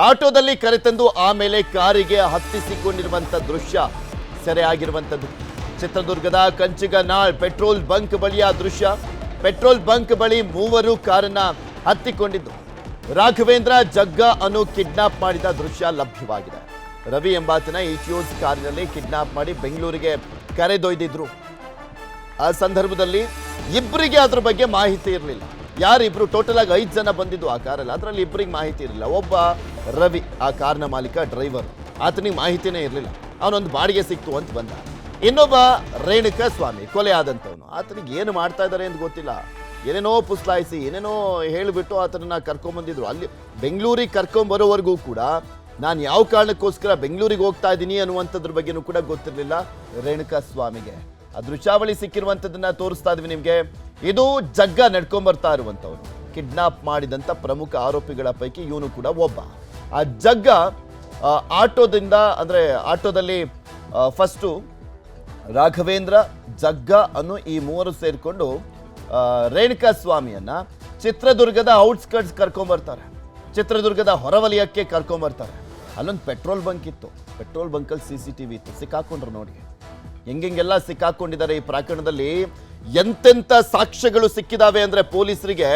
ಆಟೋದಲ್ಲಿ ಕರೆತಂದು ಆಮೇಲೆ ಕಾರಿಗೆ ಹತ್ತಿಸಿಕೊಂಡಿರುವಂತ ದೃಶ್ಯ ಸೆರೆ ಆಗಿರುವಂತದ್ದು ಚಿತ್ರದುರ್ಗದ ಕಂಚಿಗನಾಳ್ ಪೆಟ್ರೋಲ್ ಬಂಕ್ ಬಳಿಯ ದೃಶ್ಯ. ಪೆಟ್ರೋಲ್ ಬಂಕ್ ಬಳಿ ಮೂವರು ಕಾರನ್ನ ಹತ್ತಿಕೊಂಡಿದ್ದು ರಾಘವೇಂದ್ರ ಜಗ್ಗ ಅನ್ನು ಕಿಡ್ನಾಪ್ ಮಾಡಿದ ದೃಶ್ಯ ಲಭ್ಯವಾಗಿದೆ. ರವಿ ಎಂಬಾತನ ಇಟಿಯೋಸ್ ಕಾರಿನಲ್ಲಿ ಕಿಡ್ನಾಪ್ ಮಾಡಿ ಬೆಂಗಳೂರಿಗೆ ಕರೆದೊಯ್ದಿದ್ರು. ಆ ಸಂದರ್ಭದಲ್ಲಿ ಇಬ್ಬರಿಗೆ ಅದ್ರ ಬಗ್ಗೆ ಮಾಹಿತಿ ಇರಲಿಲ್ಲ. ಯಾರಿಬ್ರು ಟೋಟಲ್ ಆಗಿ 5 ಜನ ಬಂದಿದ್ದು ಆ ಕಾರಲ್ಲಿ, ಅದರಲ್ಲಿ ಇಬ್ಬರಿಗೆ ಮಾಹಿತಿ ಇರಲಿಲ್ಲ. ಒಬ್ಬ ರವಿ ಆ ಕಾರ್ನ ಮಾಲೀಕ ಡ್ರೈವರ್, ಆತನಿಗೆ ಮಾಹಿತಿನೇ ಇರಲಿಲ್ಲ. ಅವನೊಂದು ಬಾಡಿಗೆ ಸಿಕ್ತು ಅಂತ ಬಂದ. ಇನ್ನೊಬ್ಬ ರೇಣುಕಾ ಸ್ವಾಮಿ ಕೊಲೆ ಆದಂಥವನು, ಆತನಿಗೆ ಏನು ಮಾಡ್ತಾ ಇದ್ದಾರೆ ಅಂತ ಗೊತ್ತಿಲ್ಲ. ಏನೇನೋ ಪುಸ್ಲಾಯಿಸಿ ಏನೇನೋ ಹೇಳಿಬಿಟ್ಟು ಆತನನ್ನ ಕರ್ಕೊಂಡ್ಬಂದಿದ್ರು. ಅಲ್ಲಿ ಬೆಂಗಳೂರಿಗೆ ಕರ್ಕೊಂಡ್ಬರೋವರೆಗೂ ಕೂಡ ನಾನು ಯಾವ ಕಾರಣಕ್ಕೋಸ್ಕರ ಬೆಂಗಳೂರಿಗೆ ಹೋಗ್ತಾ ಇದ್ದೀನಿ ಅನ್ನುವಂಥದ್ರ ಬಗ್ಗೆನೂ ಕೂಡ ಗೊತ್ತಿರಲಿಲ್ಲ ರೇಣುಕಾ ಸ್ವಾಮಿಗೆ. ಆ ದೃಶ್ಯಾವಳಿ ಸಿಕ್ಕಿರುವಂಥದ್ದನ್ನ ತೋರಿಸ್ತಾ ಇದ್ವಿ ನಿಮಗೆ. ಇದು ಜಗ್ಗ ನಡ್ಕೊಂಡ್ಬರ್ತಾ ಇರುವಂಥವನು, ಕಿಡ್ನಾಪ್ ಮಾಡಿದಂಥ ಪ್ರಮುಖ ಆರೋಪಿಗಳ ಪೈಕಿ ಇವನು ಕೂಡ ಒಬ್ಬ. ಆ ಜಗ್ಗ ಆಟೋದಿಂದ ಅಂದರೆ ಆಟೋದಲ್ಲಿ ಫಸ್ಟು ರಾಘವೇಂದ್ರ ಜಗ್ಗ ಅನ್ನೋ ಈ ಮೂವರು ಸೇರಿಕೊಂಡು ರೇಣುಕಾ ಸ್ವಾಮಿಯನ್ನ ಚಿತ್ರದುರ್ಗದ ಔಟ್ಸ್ಕರ್ಟ್ಸ್ ಕರ್ಕೊಂಬರ್ತಾರೆ. ಚಿತ್ರದುರ್ಗದ ಹೊರವಲಯಕ್ಕೆ ಕರ್ಕೊಂಬರ್ತಾರೆ. ಅಲ್ಲೊಂದು ಪೆಟ್ರೋಲ್ ಬಂಕ್ ಇತ್ತು. ಪೆಟ್ರೋಲ್ ಬಂಕಲ್ಲಿ CCTV ಇತ್ತು. ಸಿಕ್ಕಾಕೊಂಡ್ರು ನೋಡಿ ಹೆಂಗೆಲ್ಲ ಸಿಕ್ಕಾಕೊಂಡಿದ್ದಾರೆ ಈ ಪ್ರಕರಣದಲ್ಲಿ. ಎಂತೆಂಥ ಸಾಕ್ಷ್ಯಗಳು ಸಿಕ್ಕಿದಾವೆ ಅಂದ್ರೆ ಪೊಲೀಸರಿಗೆ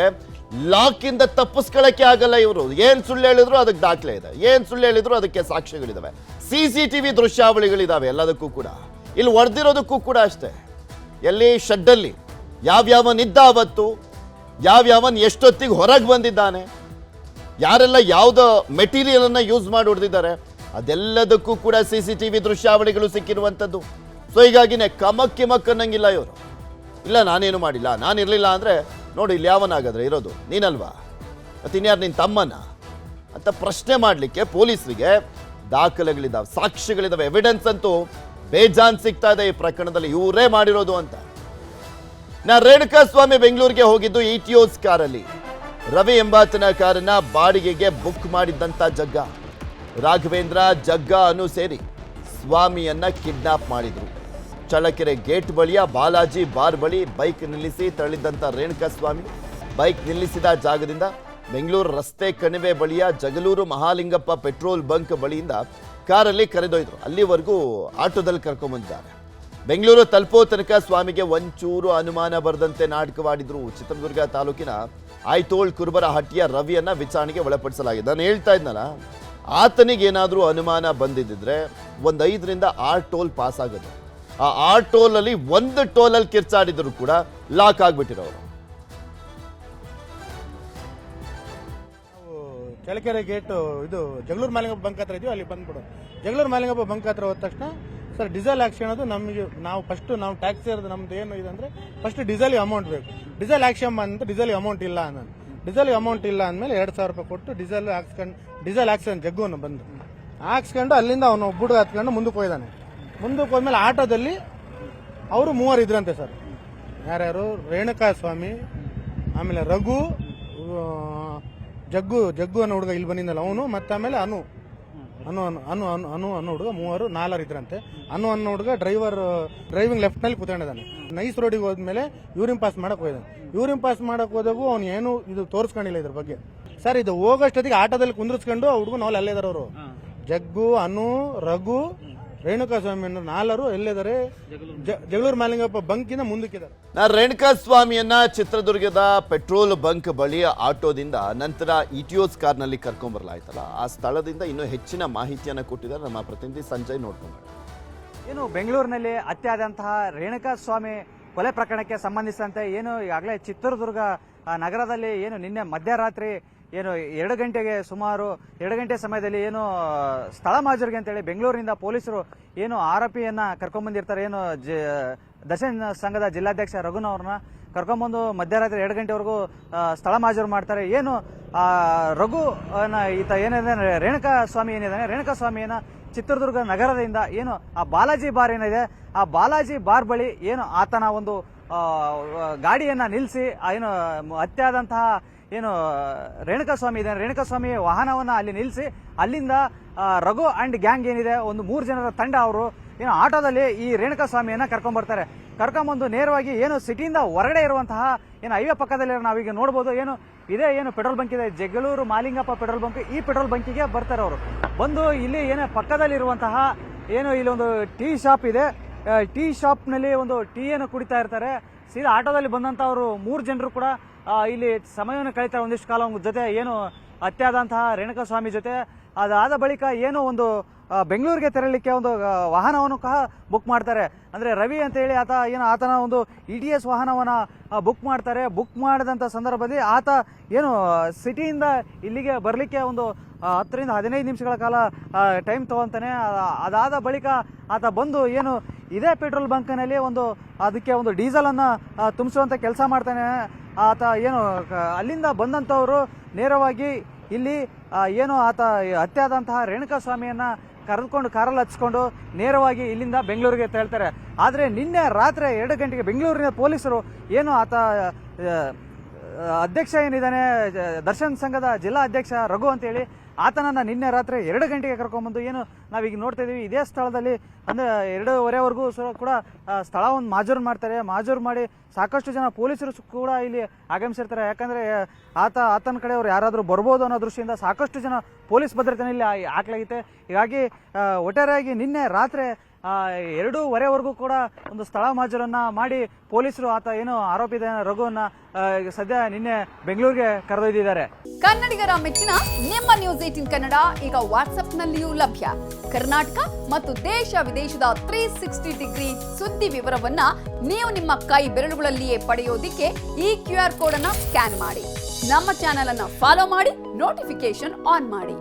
ಲಾಕಿಂದ ತಪ್ಪಿಸ್ಕೊಳ್ಳಕ್ಕೆ ಆಗಲ್ಲ. ಇವರು ಏನ್ ಸುಳ್ಳು ಹೇಳಿದ್ರು ಅದಕ್ಕೆ ದಾಖಲೆ ಇದೆ, ಏನ್ ಸುಳ್ಳು ಹೇಳಿದ್ರು ಅದಕ್ಕೆ ಸಾಕ್ಷ್ಯಗಳಿದಾವೆ, CCTV ದೃಶ್ಯಾವಳಿಗಳಿದಾವೆ ಎಲ್ಲದಕ್ಕೂ ಕೂಡ. ಇಲ್ಲಿ ಹೊಡೆದಿರೋದಕ್ಕೂ ಕೂಡ ಅಷ್ಟೇ. ಎಲ್ಲಿ ಶೆಡ್ಡಲ್ಲಿ ಯಾವ್ಯಾವನಿದ್ದ ಅವತ್ತು, ಯಾವ್ಯಾವನ್ ಎಷ್ಟೊತ್ತಿಗೆ ಹೊರಗೆ ಬಂದಿದ್ದಾನೆ, ಯಾರೆಲ್ಲ ಯಾವುದೋ ಮೆಟೀರಿಯಲ್ ಅನ್ನ ಯೂಸ್ ಮಾಡಿ ಹೊಡೆದಿದ್ದಾರೆ, ಅದೆಲ್ಲದಕ್ಕೂ ಕೂಡ CCTV ದೃಶ್ಯಾವಳಿಗಳು ಸಿಕ್ಕಿರುವಂಥದ್ದು. ಸೊ ಹೀಗಾಗಿನೇ ಕಮಕ್ ಅನ್ನಂಗಿಲ್ಲ ಇವರು. ಇಲ್ಲ ನಾನೇನು ಮಾಡಿಲ್ಲ, ನಾನಿರಲಿಲ್ಲ ಅಂದರೆ ನೋಡಿ ಇಲ್ಲಿ ಯಾವನಾಗಾದ್ರೆ ಇರೋದು ನೀನಲ್ವಾ, ಮತ್ತು ಇನ್ಯಾರು ನಿನ್ನ ತಮ್ಮನ ಅಂತ ಪ್ರಶ್ನೆ ಮಾಡಲಿಕ್ಕೆ ಪೊಲೀಸರಿಗೆ ದಾಖಲೆಗಳಿದ್ದಾವೆ, ಸಾಕ್ಷ್ಯಗಳಿದ್ದಾವೆ, ಎವಿಡೆನ್ಸ್ ಅಂತೂ ಬೇಜಾನ್ ಸಿಗ್ತಾ ಇದೆ ಈ ಪ್ರಕರಣದಲ್ಲಿ ಇವರೇ ಮಾಡಿರೋದು ಅಂತ. ರೇಣುಕಾ ಸ್ವಾಮಿ ಬೆಂಗಳೂರಿಗೆ ಹೋಗಿದ್ದು ಇಟಿಯೋಸ್ ಕಾರಲ್ಲಿ. ರವಿ ಎಂಬಾತನ ಕಾರನ್ನ ಬಾಡಿಗೆಗೆ ಬುಕ್ ಮಾಡಿದ್ದಂಥ ಜಗ್ಗ, ರಾಘವೇಂದ್ರ ಜಗ್ಗ ಅನ್ನು ಸೇರಿ ಸ್ವಾಮಿಯನ್ನ ಕಿಡ್ನಾಪ್ ಮಾಡಿದ್ರು. ಚಳ್ಳಕೆರೆ ಗೇಟ್ ಬಳಿಯ ಬಾಲಾಜಿ ಬಾರ್ ಬಳಿ ಬೈಕ್ ನಿಲ್ಲಿಸಿ ತಳ್ಳಿದ್ದಂಥ ರೇಣುಕಾ ಸ್ವಾಮಿ ಬೈಕ್ ನಿಲ್ಲಿಸಿದ ಜಾಗದಿಂದ ಬೆಂಗಳೂರು ರಸ್ತೆ ಕಣಿವೆ ಬಳಿಯ ಜಗಲೂರು ಮಹಾಲಿಂಗಪ್ಪ ಪೆಟ್ರೋಲ್ ಬಂಕ್ ಬಳಿಯಿಂದ ಕಾರಲ್ಲಿ ಕರೆದೊಯ್ದರು. ಅಲ್ಲಿವರೆಗೂ ಆಟೋದಲ್ಲಿ ಕರ್ಕೊಂಡ್ಬಂದಿದ್ದಾರೆ. ಬೆಂಗಳೂರು ತಲುಪೋ ತನಕ ಸ್ವಾಮಿಗೆ ಒಂಚೂರು ಅನುಮಾನ ಬರದಂತೆ ನಾಟಕವಾಡಿದ್ರು. ಚಿತ್ರದುರ್ಗ ತಾಲೂಕಿನ ಐತೋಳ್ ಕುರುಬರ ಹಟ್ಟಿಯ ರವಿಯನ್ನ ವಿಚಾರಣೆಗೆ ಒಳಪಡಿಸಲಾಗಿದೆ. ನಾನು ಹೇಳ್ತಾ ಇದ್ನಲ್ಲ, ಆತನಿಗೆ ಏನಾದರೂ ಅನುಮಾನ ಬಂದಿದ್ದಿದ್ರೆ ಒಂದು 5ರಿಂದ 6 ಟೋಲ್ ಪಾಸ್ ಆಗೋದು. ಆ 6 ಟೋಲಲ್ಲಿ ಒಂದು ಟೋಲಲ್ಲಿ ಕಿರ್ಚಾಡಿದ್ರು ಕೂಡ ಲಾಕ್ ಆಗಿಬಿಟ್ಟಿರೋರು. ಚಳ್ಳಕೆರೆ ಗೇಟ್ ಇದು ಜಗಳೂರು ಮಾಲಿಂಗಪ್ಪ ಬಂಕ್ ಹತ್ರ ಇದೀವಿ, ಅಲ್ಲಿ ಬಂದ್ಬಿಡೋದು. ಜಗಳೂರು ಮಾಲಿಂಗಪ್ಪ ಬಂಕ್ ಹತ್ರ ಹೋದ ತಕ್ಷಣ ಸರ್ ಡೀಸೆಲ್ ಹಾಕ್ಸ್ಕೊಳೋದು ನಮಗೆ, ನಾವು ಟ್ಯಾಕ್ಸಿ ಇರೋದು ನಮ್ದು ಏನು ಇದೆ ಅಂದ್ರೆ ಫಸ್ಟ್ ಡೀಸೆಲ್ ಅಮೌಂಟ್ ಬೇಕು. ಡೀಸೆಲ್ ಹಾಕ್ಸ್ಕೊಂಬ ಅಂತ ಡೀಸೆಲ್ ಅಮೌಂಟ್ ಇಲ್ಲ ಅನ್ನೋದು. ಡೀಸೆಲ್ ಅಮೌಂಟ್ ಇಲ್ಲ ಅಂದಮೇಲೆ 2000 ರೂಪಾಯಿ ಕೊಟ್ಟು ಡೀಸೆಲ್ ಹಾಕ್ಸ್ಕೊಂಡು ಜಗ್ಗುವನ್ನು ಬಂದು ಹಾಕ್ಸ್ಕೊಂಡು ಅಲ್ಲಿಂದ ಅವನು ಬುಡ್ಗ ಹತ್ಕೊಂಡು ಮುಂದಕ್ಕೆ ಹೋಯ್ದಾನೆ. ಮುಂದಕ್ಕೆ ಹೋದ್ಮೇಲೆ ಆಟೋದಲ್ಲಿ ಅವರು 3 ಇದ್ರಂತೆ ಸರ್. ಯಾರ್ಯಾರು? ರೇಣುಕಾ ಸ್ವಾಮಿ, ಆಮೇಲೆ ರಘು, ಜಗ್ಗು ಅನ್ನೋ ಹುಡುಗ ಇಲ್ಲಿ ಬಂದಿದ್ದಲ್ಲ ಅವನು, ಮತ್ತೆ ಆಮೇಲೆ ಅನು ಹುಡುಗ, 4 ಇದ್ರಂತೆ. ಅನ್ನೋ ಹುಡುಗ ಡ್ರೈವಿಂಗ್ ಲೆಫ್ಟ್ ನಲ್ಲಿ ಕೂತ್ಕೊಂಡಿದ್ದಾನೆ. ನೈಸ್ ರೋಡಿಗೆ ಹೋದ್ಮೇಲೆ ಯೂರಿನ್ ಪಾಸ್ ಮಾಡಕ್ ಹೋಗಿದ್ದಾನೆ. ಯೂರಿನ್ ಪಾಸ್ ಮಾಡಕ್ ಹೋದಾಗೂ ಅವ್ನು ಏನು ಇದು ತೋರಿಸ್ಕೊಂಡಿಲ್ಲ ಇದ್ರ ಬಗ್ಗೆ ಸರ್. ಇದು ಹೋಗೋಷ್ಟೊತ್ತಿಗೆ ಆಟೋದಲ್ಲಿ ಕುಂದ್ರಿಸ್ಕೊಂಡು ಆ ಹುಡುಗ ನಾವು ಅಲ್ಲೇ ಇದಾರೆ. ಅವರು ಜಗ್ಗು, ಅನು, ರಘು, ರೇಣುಕಾ ಸ್ವಾಮಿ 4 ಎಲ್ಲಿದ್ದಾರೆ? ಜಗಳೂರು ಮಾಲಿಂಗಪ್ಪ ಬಂಕಿನ ಮುಂದಕ್ಕಿದ್ದಾರೆ. ರೇಣುಕಾ ಸ್ವಾಮಿಯನ್ನ ಚಿತ್ರದುರ್ಗದ ಪೆಟ್ರೋಲ್ ಬಂಕ್ ಬಳಿಯ ಆಟೋದಿಂದ ನಂತರ ಇಟಿಯೋಸ್ ಕಾರ್ನಲ್ಲಿ ಕರ್ಕೊಂಡ್ಬರಲಾಯ್ತಲ್ಲ, ಆ ಸ್ಥಳದಿಂದ ಇನ್ನೂ ಹೆಚ್ಚಿನ ಮಾಹಿತಿಯನ್ನು ಕೊಟ್ಟಿದ್ದಾರೆ ನಮ್ಮ ಪ್ರತಿನಿಧಿ ಸಂಜಯ್. ನೋಡ್ಕೊಂಡು ಏನು ಬೆಂಗಳೂರಿನಲ್ಲಿ ಹತ್ಯೆ ಆದಂತಹ ರೇಣುಕಾ ಸ್ವಾಮಿ ಕೊಲೆ ಪ್ರಕರಣಕ್ಕೆ ಸಂಬಂಧಿಸಿದಂತೆ ಏನು ಈಗಾಗಲೇ ಚಿತ್ರದುರ್ಗ ನಗರದಲ್ಲಿ ಏನು ನಿನ್ನೆ ಮಧ್ಯರಾತ್ರಿ ಏನು 2 ಗಂಟೆಗೆ ಸುಮಾರು 2 ಗಂಟೆ ಸಮಯದಲ್ಲಿ ಏನು ಸ್ಥಳ ಮಾಜೂರಿಗೆ ಅಂತೇಳಿ ಬೆಂಗಳೂರಿನಿಂದ ಪೊಲೀಸರು ಏನು ಆರೋಪಿಯನ್ನ ಕರ್ಕೊಂಡ್ಬಂದಿರ್ತಾರೆ. ಏನು ದರ್ಶನ ಸಂಘದ ಜಿಲ್ಲಾಧ್ಯಕ್ಷ ರಘುನವ್ರನ್ನ ಕರ್ಕೊಂಡ್ಬಂದು ಮಧ್ಯರಾತ್ರಿ 2 ಗಂಟೆವರೆಗೂ ಸ್ಥಳ ಮಾಜೂರು ಮಾಡ್ತಾರೆ. ಏನು ರಘು ಈತ ಏನಿದೆ ರೇಣುಕಾ ಸ್ವಾಮಿ ಏನಿದ್ದಾನೆ, ರೇಣುಕಾ ಸ್ವಾಮಿಯನ್ನ ಚಿತ್ರದುರ್ಗ ನಗರದಿಂದ ಏನು ಆ ಬಾಲಾಜಿ ಬಾರ್ ಏನಿದೆ, ಆ ಬಾಲಾಜಿ ಬಾರ್ ಬಳಿ ಏನು ಆತನ ಒಂದು ಗಾಡಿಯನ್ನ ನಿಲ್ಲಿಸಿ ಏನು ಹತ್ಯೆ ಆದಂತಹ ಏನು ರೇಣುಕಾ ಸ್ವಾಮಿ ಇದೆ, ರೇಣುಕಾ ಸ್ವಾಮಿ ವಾಹನವನ್ನ ಅಲ್ಲಿ ನಿಲ್ಲಿಸಿ ಅಲ್ಲಿಂದ ರಘು ಅಂಡ್ ಗ್ಯಾಂಗ್ ಏನಿದೆ ಒಂದು 3 ಜನರ ತಂಡ ಅವರು ಏನು ಆಟೋದಲ್ಲಿ ಈ ರೇಣುಕಾ ಸ್ವಾಮಿಯನ್ನ ಕರ್ಕೊಂಡ್ಬರ್ತಾರೆ. ಕರ್ಕೊಂಡ್ಬಂದು ನೇರವಾಗಿ ಏನು ಸಿಟಿಯಿಂದ ಹೊರಗಡೆ ಇರುವಂತಹ ಏನು ಹೈವೇ ಪಕ್ಕದಲ್ಲಿ ನಾವೀಗ ನೋಡಬಹುದು. ಏನು ಇದೇ ಏನು ಪೆಟ್ರೋಲ್ ಬಂಕ್ ಇದೆ, ಜಗಳೂರು ಮಾಲಿಂಗಪ್ಪ ಪೆಟ್ರೋಲ್ ಬಂಕ್, ಈ ಪೆಟ್ರೋಲ್ ಬಂಕಿಗೆ ಬರ್ತಾರೆ ಅವರು. ಬಂದು ಇಲ್ಲಿ ಏನೇ ಪಕ್ಕದಲ್ಲಿರುವಂತಹ ಏನು ಇಲ್ಲೊಂದು ಟೀ ಶಾಪ್ ಇದೆ, ಟೀ ಶಾಪ್ನಲ್ಲಿ ಒಂದು ಟೀಯನ್ನು ಕುಡಿತಾ ಇರ್ತಾರೆ. ಸೀದಾ ಆಟೋದಲ್ಲಿ ಬಂದಂಥವರು 3 ಜನರು ಕೂಡ ಇಲ್ಲಿ ಸಮಯವನ್ನು ಕಳೀತಾರೆ ಒಂದಿಷ್ಟು ಕಾಲ ಜೊತೆ, ಏನು ಹತ್ಯೆಯಾದಂತಹ ರೇಣುಕಾಸ್ವಾಮಿ ಜೊತೆ. ಅದಾದ ಬಳಿಕ ಏನು ಒಂದು ಬೆಂಗಳೂರಿಗೆ ತೆರಳಲಿಕ್ಕೆ ಒಂದು ವಾಹನವನ್ನು ಸಹ ಬುಕ್ ಮಾಡ್ತಾರೆ. ಅಂದರೆ ರವಿ ಅಂತ ಹೇಳಿ ಆತನ ಒಂದು ETS ವಾಹನವನ್ನು ಬುಕ್ ಮಾಡ್ತಾರೆ. ಬುಕ್ ಮಾಡಿದಂಥ ಸಂದರ್ಭದಲ್ಲಿ ಆತ ಏನು ಸಿಟಿಯಿಂದ ಇಲ್ಲಿಗೆ ಬರಲಿಕ್ಕೆ ಒಂದು 10 ರಿಂದ 15 ನಿಮಿಷಗಳ ಕಾಲ ಟೈಮ್ ತಗೊಂತಾನೆ. ಅದಾದ ಬಳಿಕ ಆತ ಬಂದು ಏನು ಇದೇ ಪೆಟ್ರೋಲ್ ಬಂಕ್ನಲ್ಲಿ ಅದಕ್ಕೆ ಒಂದು ಡೀಸೆಲನ್ನು ತುಂಬಿಸುವಂಥ ಕೆಲಸ ಮಾಡ್ತಾನೆ. ಆತ ಏನು ಅಲ್ಲಿಂದ ಬಂದಂಥವರು ನೇರವಾಗಿ ಇಲ್ಲಿ ಏನು ಆತ ಹತ್ಯೆಯಾದಂತಹ ರೇಣುಕಾಸ್ವಾಮಿಯನ್ನು ಕರೆದುಕೊಂಡು ಕಾರಲ್ಲಿ ಹಚ್ಕೊಂಡು ನೇರವಾಗಿ ಇಲ್ಲಿಂದ ಬೆಂಗಳೂರಿಗೆ ತೆರಳ್ತಾರೆ. ಆದರೆ ನಿನ್ನೆ ರಾತ್ರಿ 2 ಗಂಟೆಗೆ ಬೆಂಗಳೂರಿನ ಪೊಲೀಸರು ಏನು ಆತ ಅಧ್ಯಕ್ಷ ಏನಿದ್ದಾನೆ ದರ್ಶನ್ ಸಂಘದ ಜಿಲ್ಲಾ ಅಧ್ಯಕ್ಷ ರಘು ಅಂತೇಳಿ ಆತನನ್ನು ನಿನ್ನೆ ರಾತ್ರಿ 2 ಗಂಟೆಗೆ ಕರ್ಕೊಂಡ್ಬಂದು ಏನು ನಾವೀಗ ನೋಡ್ತಾ ಇದ್ದೀವಿ ಇದೇ ಸ್ಥಳದಲ್ಲಿ ಅಂದರೆ 2:15ವರೆಗೂ ಕೂಡ ಸ್ಥಳವನ್ನು ಮಾಜೂರು ಮಾಡ್ತಾರೆ. ಮಾಜೂರು ಮಾಡಿ ಸಾಕಷ್ಟು ಜನ ಪೊಲೀಸರು ಕೂಡ ಇಲ್ಲಿ ಆಗಮಿಸಿರ್ತಾರೆ. ಯಾಕಂದರೆ ಆತನ ಕಡೆಯವರು ಯಾರಾದರೂ ಬರ್ಬೋದು ಅನ್ನೋ ದೃಷ್ಟಿಯಿಂದ ಸಾಕಷ್ಟು ಜನ ಪೊಲೀಸ್ ಭದ್ರತೆಯನ್ನು ಇಲ್ಲಿ ಹಾಕಲಾಗಿದೆ. ಹೀಗಾಗಿ ಒಟ್ಟಾರೆಯಾಗಿ ನಿನ್ನೆ ರಾತ್ರಿ 2:15ವರೆಗೂ ಕೂಡ ಒಂದು ಸ್ಥಳ ಮಾಜೂರನ್ನ ಮಾಡಿ ಪೊಲೀಸರು ಏನು ಆರೋಪಿ ರಘುವನ್ನ ಸದ್ಯ ನಿನ್ನೆ ಬೆಂಗಳೂರಿಗೆ ಕರೆದೊಯ್ದಿದ್ದಾರೆ. ಕನ್ನಡಿಗರ ಮೆಚ್ಚಿನ ನಿಮ್ಮ ನ್ಯೂಸ್ 18 ಕನ್ನಡ ಈಗ ವಾಟ್ಸ್ಆಪ್ನಲ್ಲಿಯೂ ಲಭ್ಯ. ಕರ್ನಾಟಕ ಮತ್ತು ದೇಶ ವಿದೇಶದ 360 ಡಿಗ್ರಿ ಸುದ್ದಿ ವಿವರವನ್ನ ನೀವು ನಿಮ್ಮ ಕೈ ಬೆರಳುಗಳಲ್ಲಿಯೇ ಪಡೆಯೋದಿಕ್ಕೆ ಈ QR ಕೋಡ್ ಅನ್ನ ಸ್ಕ್ಯಾನ್ ಮಾಡಿ. ನಮ್ಮ ಚಾನೆಲ್ ಅನ್ನ ಫಾಲೋ ಮಾಡಿ, ನೋಟಿಫಿಕೇಶನ್ ಆನ್ ಮಾಡಿ.